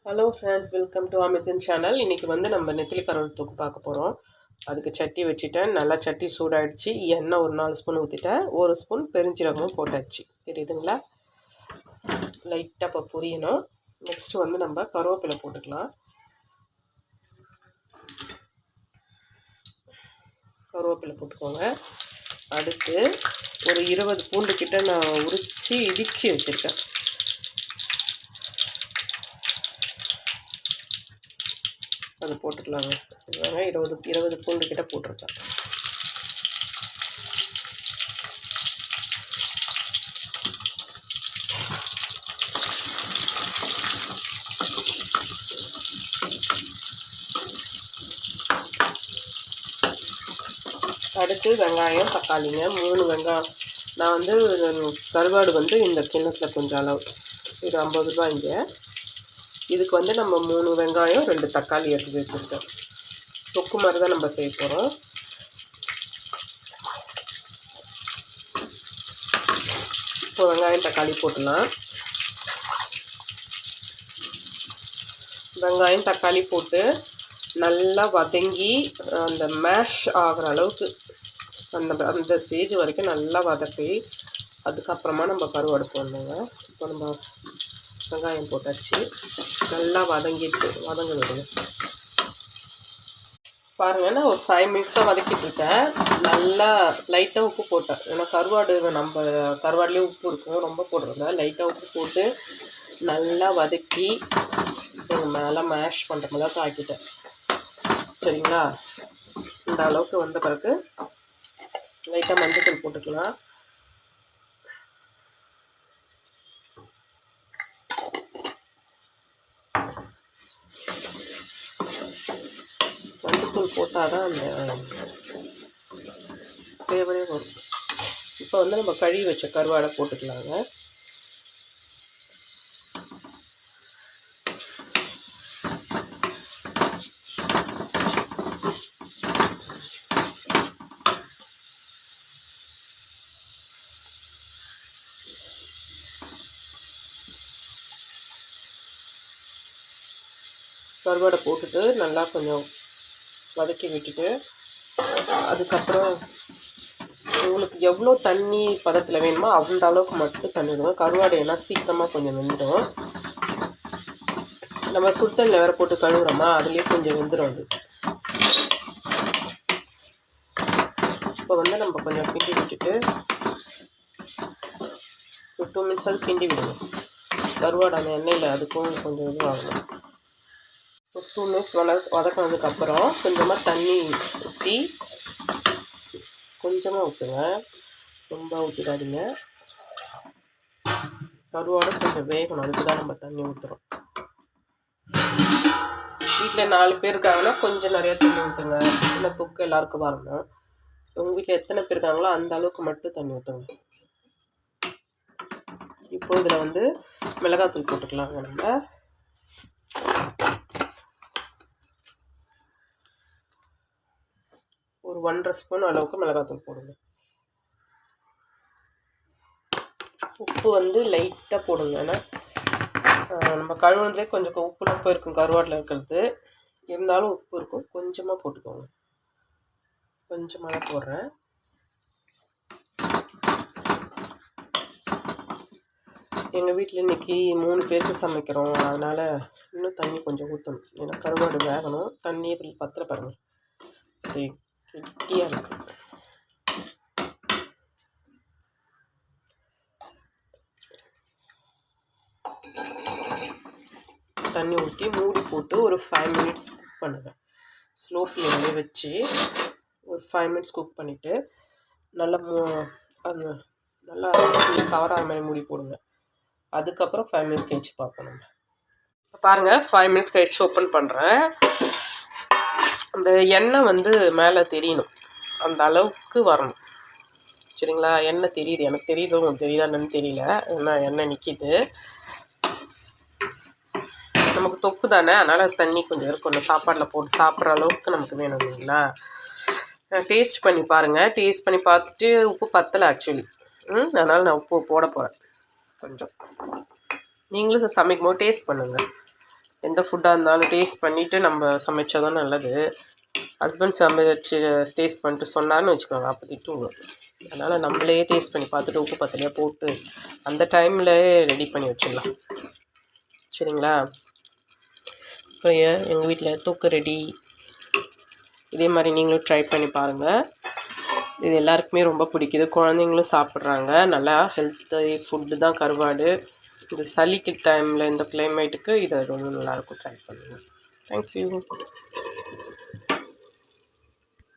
Hello friends, welcome to அமித்தின் channel. இன்றைக்கி நம்ம நெத்திலி கருவாடு தொக்கு பார்க்க போகிறோம். அதுக்கு சட்டி வச்சுட்டேன். நல்லா சட்டி சூடாகிடுச்சு. எண்ணெய் ஒரு 4 ஸ்பூன் ஊற்றிட்டேன். 1 ஸ்பூன் பெருஞ்சீரகமும் போட்டாச்சு. தெரியுதுங்களா? லைட்டாக இப்போ பொரியணும். நெக்ஸ்ட்டு நம்ம கருவேப்பிலை போட்டுக்கலாம். கருவேப்பிலை போட்டுக்கோங்க. அடுத்து ஒரு 20 பூண்டு கிட்ட நான் இடித்து வச்சுருக்கேன். அது போட்டுக்கலாங்க. 20 பூண்டு கிட்ட போட்டிருக்கேன். அடுத்து வெங்காயம், தக்காளிங்க 3 வெங்காயம். நான் கருவாடு இந்த கிண்ணத்தில் கொஞ்சம் அளவு, இது 50 ரூபாய்ங்க. இதுக்கு நம்ம 3 வெங்காயம் 2 தக்காளி எடுத்து வச்சுருக்கோம். தொக்கு மாதிரி தான் நம்ம செய்ய போகிறோம். இப்போ வெங்காயம் தக்காளி போட்டுலாம். வெங்காயம் தக்காளி போட்டு நல்லா வதங்கி அந்த மேஷ் ஆகிற அளவுக்கு அந்த ஸ்டேஜ் வரைக்கும் நல்லா வதக்கி அதுக்கப்புறமா நம்ம கருவாடு போடணுங்க. இப்போ நம்ம வெங்காயம் போட்டாச்சு. நல்லா வதங்க விடுங்க. பாருங்கள், நான் ஒரு 5 மினிட்ஸாக வதக்கிட்டு இருக்கேன். நல்லா லைட்டாக உப்பு போட்டேன். ஏன்னா கருவாடுலேயே உப்பு இருக்கும், ரொம்ப போடுறதில்ல. லைட்டாக உப்பு போட்டு நல்லா வதக்கி நல்லா மேஷ் பண்ணுற அளவுக்கு ஆக்கிட்டேன். சரிங்களா? இந்த அளவுக்கு வந்த பிறகு லைட்டாக மஞ்சள் போட்டுக்கலாம். மஞ்சத்தூள் போட்டால் தான் அந்த ஃப்ளேவரே வரும். இப்போ நம்ம கழுவி வச்ச கருவாடை போட்டுக்கலாங்க. கருவாடை போட்டுட்டு நல்லா கொஞ்சம் வதக்கி விட்டுட்டு அதுக்கப்புறம் உங்களுக்கு எவ்வளோ தண்ணி பதத்தில் வேணுமோ அந்த அளவுக்கு மட்டும் தண்ணி விடுவோம். கருவாடு ஏன்னா சீக்கிரமாக கொஞ்சம் வெந்துடும். நம்ம சுடுதண்ணில் வேறு போட்டு கழுவுறோமா, அதுலேயே கொஞ்சம் வெந்துடும் அது. இப்போ நம்ம கொஞ்சம் கிண்டி விட்டுட்டு ஒரு 2 மினிட்ஸாவது கிண்டி விடுவோம். கருவாடு அந்த எண்ணெயில் அதுக்கும் கொஞ்சம் இதுவாகணும். ஒரு 2 மினிட்ஸ் வதக்கினதுக்கப்புறம் கொஞ்சமாக தண்ணி ஊற்றி, கொஞ்சமாக ஊற்றுங்க, ரொம்ப ஊற்றிடாதீங்க. கருவாடு கொஞ்சம் வேகணும், அதுக்கு தான் நம்ம தண்ணி ஊற்றுறோம். வீட்டில் 4 பேர் இருக்காங்கன்னா கொஞ்சம் நிறையா தண்ணி ஊற்றுங்க. இல்லை தொக்கு எல்லாருக்கும் வரணும். உங்கள் வீட்டில் எத்தனை பேர் இருக்காங்களோ அந்த அளவுக்கு மட்டும் தண்ணி ஊற்றுங்க. இப்போ இதில் மிளகாத்தூள் போட்டுக்கலாங்க. நம்ம ஒரு 1.5 ஸ்பூன் அளவுக்கு மிளகாத்தூள் போடுங்க. உப்பு லைட்டாக போடுங்க. ஏன்னா நம்ம கழுவுனதுலேயே கொஞ்சம் உப்புலாம் போயிருக்கும் கருவாட்டில் இருக்கிறது. இருந்தாலும் உப்பு இருக்கும், கொஞ்சமாக போட்டுக்கோங்க. கொஞ்சமாக போடுறேன். எங்கள் வீட்டில் இன்றைக்கி 3 பேருக்கு சமைக்கிறோம். அதனால் இன்னும் தண்ணி கொஞ்சம் ஊற்றணும். ஏன்னா கருவாடு வேகணும். தண்ணி பத்திர பாருங்கள், கெட்டியாக இருக்கு. தண்ணி ஊற்றி மூடி போட்டு ஒரு 5 மினிட்ஸ் குக் பண்ணுவேன். ஸ்லோ ஃப்ளேம்லேயே வச்சு ஒரு 5 மினிட்ஸ் குக் பண்ணிவிட்டு நல்லா அது நல்லா கவர் ஆகிற மாதிரி மூடி போடுங்க. அதுக்கப்புறம் 5 மினிட்ஸ் கழிச்சு பார்ப்போம். பாருங்கள், 5 மினிட்ஸ் கழிச்சு ஓப்பன் பண்ணுறேன். அந்த எண்ணெய் மேலே தெரியணும், அந்த அளவுக்கு வரணும். சரிங்களா? எண்ணெய் தெரியுது, எனக்கு தெரியுது, உங்களுக்கு தெரியுதான்னு தெரியல. ஏன்னா எண்ணெய் நிற்கிது. நமக்கு தொக்கு தானே, அதனால் தண்ணி கொஞ்சம் இருக்கணும். சாப்பாட்டில் போட்டு சாப்பிட்ற அளவுக்கு நமக்கு வேணும் இல்லைங்களா? டேஸ்ட் பண்ணி பாருங்கள். டேஸ்ட் பண்ணி பார்த்துட்டு உப்பு பத்தலை ஆக்சுவலி. அதனால் நான் உப்பு போட போகிறேன் கொஞ்சம். நீங்களும் சமைக்கும் போது டேஸ்ட் பண்ணுங்கள். எந்த ஃபுட்டாக இருந்தாலும் டேஸ்ட் பண்ணிவிட்டு நம்ம சமைச்சா தான் நல்லது. ஹஸ்பண்ட் சமைச்சு டேஸ்ட் பண்ணிட்டு சொன்னான்னு வச்சுக்கோங்க, அப்போ திட்டுவோம். அதனால் நம்மளே டேஸ்ட் பண்ணி பார்த்துட்டு உப்பு பத்தலையாக போட்டு அந்த டைமில் ரெடி பண்ணி வச்சிடலாம். சரிங்களா? இப்போ எங்கள் வீட்டில் தொக்கு ரெடி. இதே மாதிரி நீங்களும் ட்ரை பண்ணி பாருங்கள். இது எல்லாருக்குமே ரொம்ப பிடிக்குது, குழந்தைங்களும் சாப்பிட்றாங்க. நல்லா ஹெல்த்தி ஃபுட்டு தான் கருவாடு. இந்த சளிக்கு டைமில் இந்த கிளைமேட்டுக்கு இதை ரொம்ப நல்லாயிருக்கும். ட்ரை பண்ணுங்கள். தேங்க்யூ.